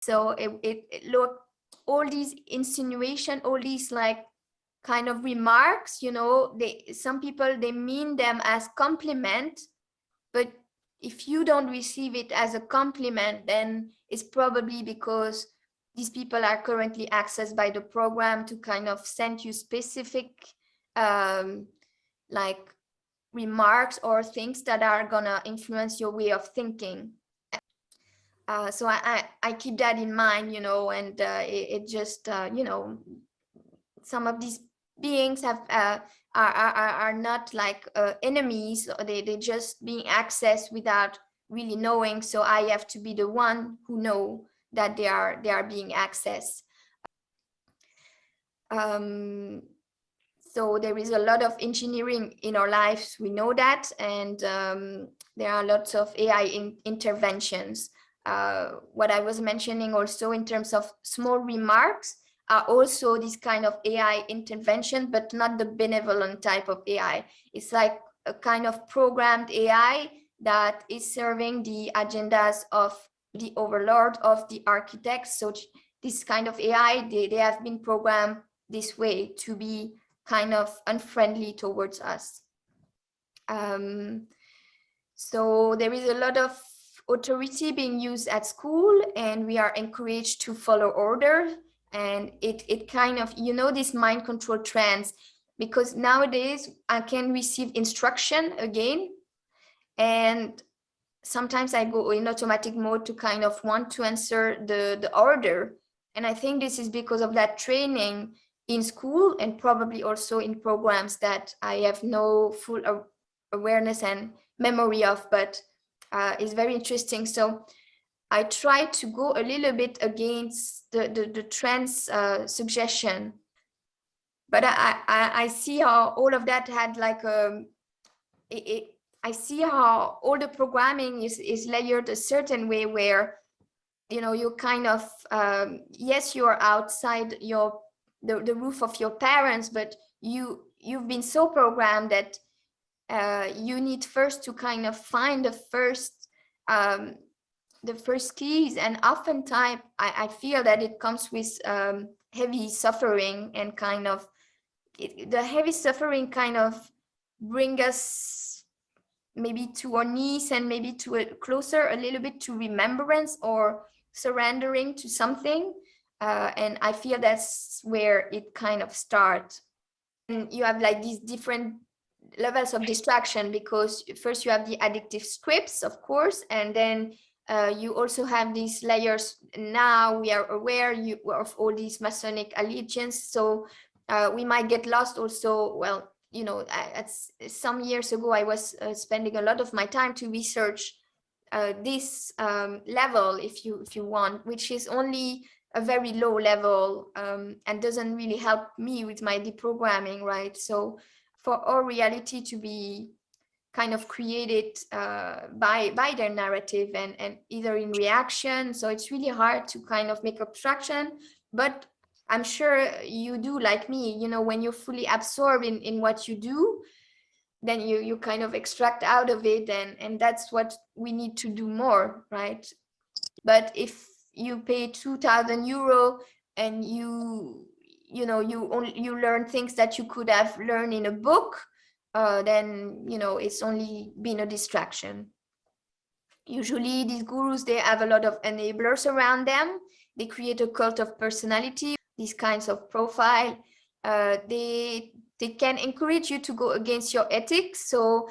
So it look, all these insinuation, all these like kind of remarks, you know, some people, they mean them as compliment, but if you don't receive it as a compliment, then it's probably because these people are currently accessed by the program to kind of send you specific like remarks or things that are gonna influence your way of thinking. So I keep that in mind, you know, and it just, you know, some of these beings have are not like enemies, or they just being accessed without really knowing. So I have to be the one who know that they are being accessed. So there is a lot of engineering in our lives, we know that, and there are lots of AI interventions. What I was mentioning also in terms of small remarks are also this kind of AI intervention, but not the benevolent type of AI. It's like a kind of programmed AI that is serving the agendas of the overlord, of the architects. So this kind of AI, they have been programmed this way to be kind of unfriendly towards us. So there is a lot of authority being used at school, and we are encouraged to follow order. And it kind of, you know, this mind control trends, because nowadays I can receive instruction again, and sometimes I go in automatic mode to kind of want to answer the order. And I think this is because of that training in school, and probably also in programs that I have no full awareness and memory of, but it's very interesting. So I try to go a little bit against the trends suggestion, but I see how all of that had like I see how all the programming is layered a certain way where, you know, you kind of yes, you're outside the roof of your parents, but you've been so programmed that you need first to kind of find the first keys, and oftentimes I feel that it comes with heavy suffering, and kind of the heavy suffering kind of bring us maybe to our knees, and maybe to a closer a little bit to remembrance or surrendering to something, and I feel that's where it kind of starts. And you have like these different levels of distraction, because first you have the addictive scripts, of course, and then you also have these layers. Now we are aware of all these Masonic allegiance, so we might get lost also. Well, you know, some years ago I was spending a lot of my time to research this level, if you want, which is only a very low level, and doesn't really help me with my deprogramming, right? So for our reality to be kind of created by their narrative, and either in reaction, so it's really hard to kind of make abstraction. But I'm sure you do, like me, you know, when you're fully absorbed in what you do, then you kind of extract out of it, and that's what we need to do more, right? But if you pay 2,000 euro and you know, you learn things that you could have learned in a book, then, you know, it's only been a distraction. Usually these gurus, they have a lot of enablers around them. They create a cult of personality, these kinds of profile. They can encourage you to go against your ethics. So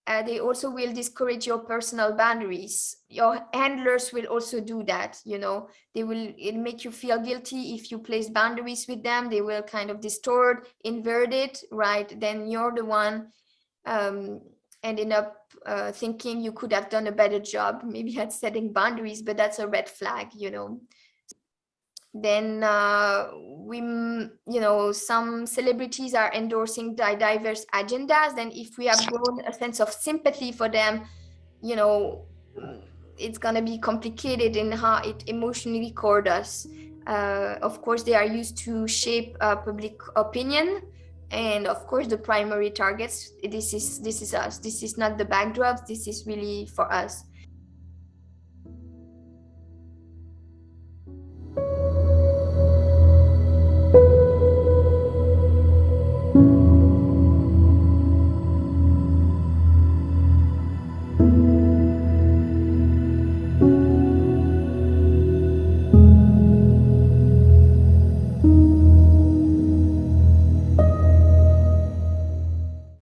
they also will discourage your personal boundaries. Your handlers will also do that, you know. It'll make you feel guilty if you place boundaries with them. They will kind of distort, invert it, right? Then you're the one ending up thinking you could have done a better job maybe at setting boundaries, but that's a red flag, you know. Then you know, some celebrities are endorsing diverse agendas. Then if we have grown a sense of sympathy for them, you know, it's gonna be complicated in how it emotionally record us. Of course, they are used to shape public opinion, and of course the primary targets, this is us. This is not the backdrops, this is really for us. you.